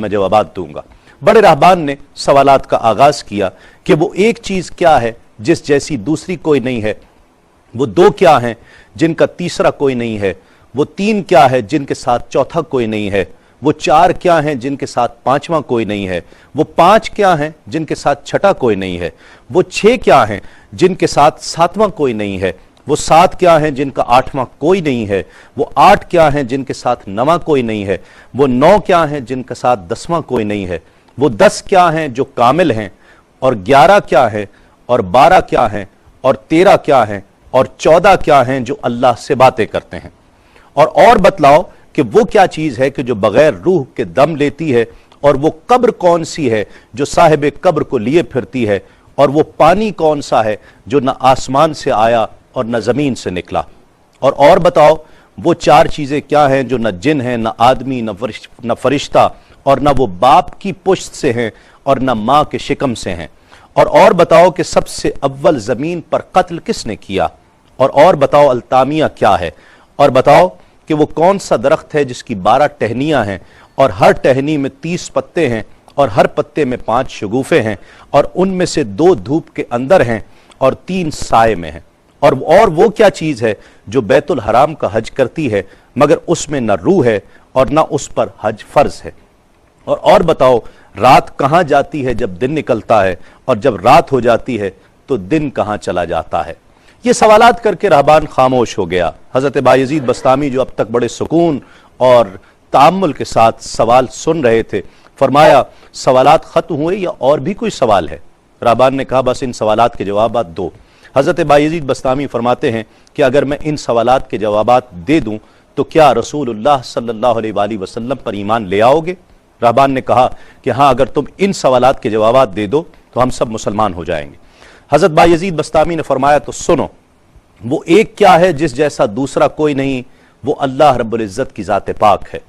میں جوابات دوںگا۔ بڑے راہبان نے سوالات کا آغاز کیا کہ وہ ایک چیز کیا ہے جس جیسی دوسری کوئی نہیں ہے، وہ دو کیا ہیں جن کا تیسرا کوئی نہیں ہے، وہ تین کیا ہے جن کے ساتھ چوتھا کوئی نہیں ہے، وہ چار کیا ہیں جن کے ساتھ پانچواں کوئی نہیں ہے، وہ پانچ کیا ہیں جن کے ساتھ چھٹا کوئی نہیں ہے، وہ چھ کیا ہیں جن کے ساتھ ساتواں کوئی نہیں ہے، وہ سات کیا ہیں جن کا آٹھواں کوئی نہیں ہے، وہ آٹھ کیا ہیں جن کے ساتھ نواں کوئی نہیں ہے، وہ نو کیا ہیں جن کے ساتھ دسواں کوئی نہیں ہے، وہ 10 کیا ہیں جو کامل ہیں، اور 11 کیا ہے، اور 12 کیا ہیں، اور 13 کیا ہیں، اور 14 کیا ہیں جو اللہ سے باتیں کرتے ہیں۔ اور بتلاؤ کہ وہ کیا چیز ہے کہ جو بغیر روح کے دم لیتی ہے، اور وہ قبر کون سی ہے جو صاحب قبر کو لیے پھرتی ہے، اور وہ پانی کون سا ہے جو نہ آسمان سے آیا اور نہ زمین سے نکلا۔ اور بتاؤ وہ چار چیزیں کیا ہیں جو نہ جن ہیں، نہ آدمی، نہ فرشتہ، اور نہ وہ باپ کی پشت سے ہیں اور نہ ماں کے شکم سے ہیں۔ اور بتاؤ کہ سب سے اول زمین پر قتل کس نے کیا، اور بتاؤ التامیہ کیا ہے، اور بتاؤ کہ وہ کون سا درخت ہے جس کی 12 ٹہنیاں ہیں، اور ہر ٹہنی میں 30 پتے ہیں، اور ہر پتے میں 5 شگوفے ہیں، اور ان میں سے 2 دھوپ کے اندر ہیں اور 3 سائے میں ہیں۔ اور وہ کیا چیز ہے جو بیت الحرام کا حج کرتی ہے مگر اس میں نہ روح ہے اور نہ اس پر حج فرض ہے۔ اور بتاؤ رات کہاں جاتی ہے جب دن نکلتا ہے، اور جب رات ہو جاتی ہے تو دن کہاں چلا جاتا ہے۔ یہ سوالات کر کے راہبان خاموش ہو گیا۔ حضرت بایزید بسطامی جو اب تک بڑے سکون اور تأمل کے ساتھ سوال سن رہے تھے، فرمایا سوالات ختم ہوئے یا اور بھی کوئی سوال ہے؟ راہبان نے کہا بس ان سوالات کے جوابات دو۔ حضرت بایزید بسطامی فرماتے ہیں کہ اگر میں ان سوالات کے جوابات دے دوں تو کیا رسول اللہ صلی اللہ علیہ وآلہ وسلم پر ایمان لے آؤ گے؟ راہبان نے کہا کہ ہاں، اگر تم ان سوالات کے جوابات دے دو تو ہم سب مسلمان ہو جائیں گے۔ حضرت بایزید بسطامی نے فرمایا تو سنو، وہ ایک کیا ہے جس جیسا دوسرا کوئی نہیں، وہ اللہ رب العزت کی ذات پاک ہے،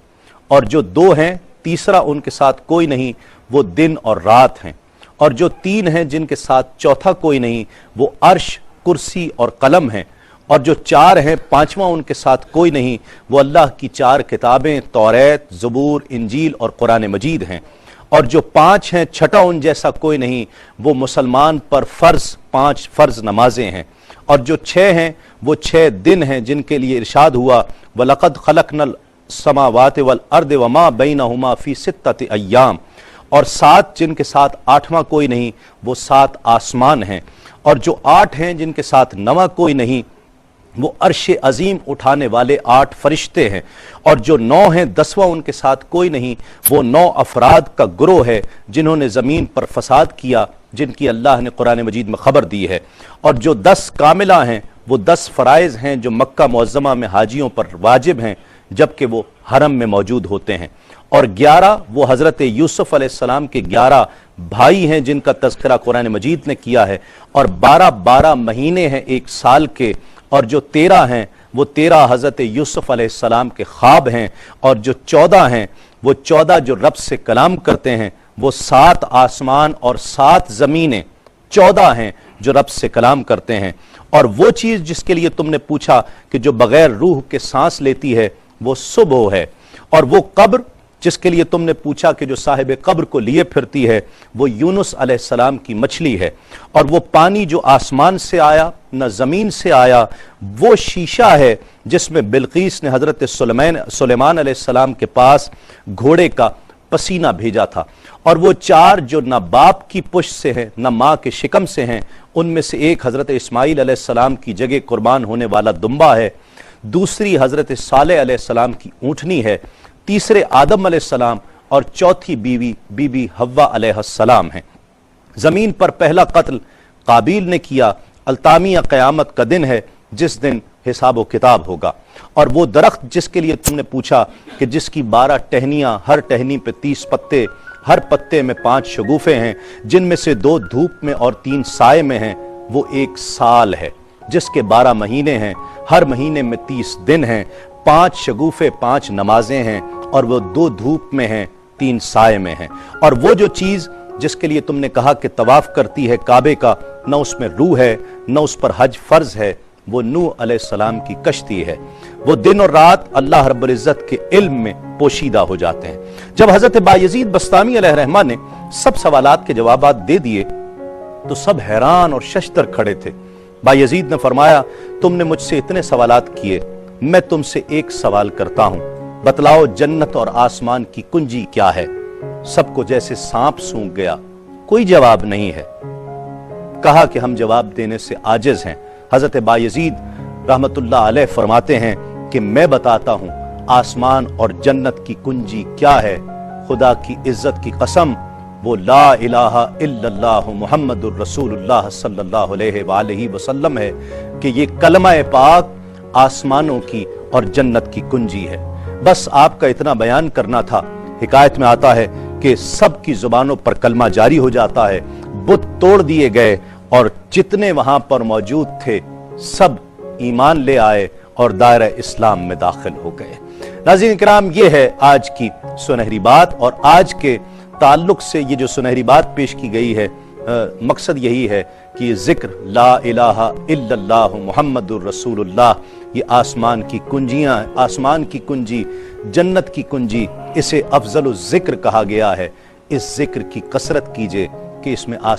اور جو 2 ہیں تیسرا ان کے ساتھ کوئی نہیں، وہ دن اور رات ہیں، اور جو 3 ہیں جن کے ساتھ چوتھا کوئی نہیں، وہ عرش، کرسی اور قلم ہیں، اور جو 4 ہیں پانچواں ان کے ساتھ کوئی نہیں، وہ اللہ کی 4 کتابیں توریت، زبور، انجیل اور قرآن مجید ہیں، اور جو 5 ہیں چھٹا ان جیسا کوئی نہیں، وہ مسلمان پر 5 فرض نمازیں ہیں، اور جو 6 ہیں وہ 6 دن ہیں جن کے لیے ارشاد ہوا وَلَقَدْ خَلَقْنَا السَّمَاوَاتِ وَالْأَرْضِ وَمَا بَيْنَهُمَا فِي 6 أَيَّامٍ، اور 7 جن کے ساتھ 8واں کوئی نہیں، وہ 7 آسمان ہیں، اور جو 8 ہیں جن کے ساتھ 9واں کوئی نہیں، وہ عرش عظیم اٹھانے والے 8 فرشتے ہیں، اور جو 9 ہیں 10واں ان کے ساتھ کوئی نہیں، وہ 9 افراد کا گروہ ہے جنہوں نے زمین پر فساد کیا، جن کی اللہ نے قرآن مجید میں خبر دی ہے، اور جو 10 کاملہ ہیں وہ 10 فرائض ہیں جو مکہ معظمہ میں حاجیوں پر واجب ہیں جبکہ وہ حرم میں موجود ہوتے ہیں، اور 11 وہ حضرت یوسف علیہ السلام کے 11 بھائی ہیں جن کا تذکرہ قرآن مجید نے کیا ہے، اور 12 مہینے ہیں 1 سال کے، اور جو 13 ہیں وہ 13 حضرت یوسف علیہ السلام کے خواب ہیں، اور جو 14 ہیں وہ 14 جو رب سے کلام کرتے ہیں، وہ 7 آسمان اور 7 زمینیں 14 ہیں جو رب سے کلام کرتے ہیں، اور وہ چیز جس کے لیے تم نے پوچھا کہ جو بغیر روح کے سانس لیتی ہے وہ صبح ہے، اور وہ قبر جس کے لیے تم نے پوچھا کہ جو صاحب قبر کو لیے پھرتی ہے وہ یونس علیہ السلام کی مچھلی ہے، اور وہ پانی جو آسمان سے آیا نہ زمین سے آیا وہ شیشہ ہے جس میں بلقیس نے حضرت سلیمان علیہ السلام کے پاس گھوڑے کا پسینہ بھیجا تھا، اور وہ 4 جو نہ باپ کی پشت سے ہیں نہ ماں کے شکم سے ہیں، ان میں سے ایک حضرت اسماعیل علیہ السلام کی جگہ قربان ہونے والا دمبا ہے، دوسری حضرت صالح علیہ السلام کی اونٹنی ہے، تیسرے آدم علیہ السلام، اور چوتھی بی بی حوا علیہ السلام ہیں۔ زمین پر پہلا قتل قابیل نے کیا، التامیہ قیامت کا دن ہے جس دن حساب و کتاب ہوگا، اور وہ درخت جس کے لیے تم نے پوچھا کہ جس کی 12 ٹہنیاں، ہر ٹہنی پہ 30 پتے، ہر پتے میں 5 شگوفے ہیں، جن میں سے 2 دھوپ میں اور 3 سائے میں ہیں، وہ 1 سال ہے جس کے 12 مہینے ہیں، ہر مہینے میں 30 دن ہیں، 5 شگوفے 5 نمازیں ہیں، اور وہ 2 دھوپ میں ہیں 3 سائے میں ہیں، اور وہ جو چیز جس کے لیے تم نے کہا کہ طواف کرتی ہے کعبے کا، نہ اس میں روح ہے نہ اس پر حج فرض ہے، وہ نوح علیہ السلام کی کشتی ہے۔ وہ دن اور رات اللہ رب العزت کے علم میں پوشیدہ ہو جاتے ہیں۔ جب حضرت بایزید بستامی علیہ الرحمہ نے سب سوالات کے جوابات دے دیے تو سب حیران اور ششدر کھڑے تھے۔ بایزید نے فرمایا، تم نے مجھ سے اتنے سوالات کیے، میں تم سے ایک سوال کرتا ہوں، بتلاؤ جنت اور آسمان کی کنجی کیا ہے؟ سب کو جیسے سانپ سونگھ گیا، کوئی جواب نہیں ہے۔ کہا کہ ہم جواب دینے سے عاجز ہیں۔ حضرت بایزید رحمت اللہ علیہ فرماتے ہیں کہ میں بتاتا ہوں آسمان اور جنت کی کنجی کیا ہے۔ خدا کی عزت کی قسم، وہ لا الہ الا اللہ محمد الرسول اللہ صلی اللہ علیہ وآلہ وسلم ہے کہ یہ کلمہ پاک آسمانوں کی اور جنت کی کنجی ہے۔ بس آپ کا اتنا بیان کرنا تھا۔ حکایت میں آتا ہے کہ سب کی زبانوں پر کلمہ جاری ہو جاتا ہے، بت توڑ دیے گئے اور جتنے وہاں پر موجود تھے سب ایمان لے آئے اور دائرہ اسلام میں داخل ہو گئے۔ ناظرین کرام، یہ ہے آج کی سنہری بات، اور آج کے تعلق سے یہ جو سنہری بات پیش کی گئی ہے، مقصد یہی ہے کہ یہ ذکر لا الہ الا اللہ محمد الرسول اللہ، یہ آسمان کی کنجیاں، آسمان کی کنجی، جنت کی کنجی، اسے افضل الذکر کہا گیا ہے۔ اس ذکر کی کثرت کیجئے کہ اس میں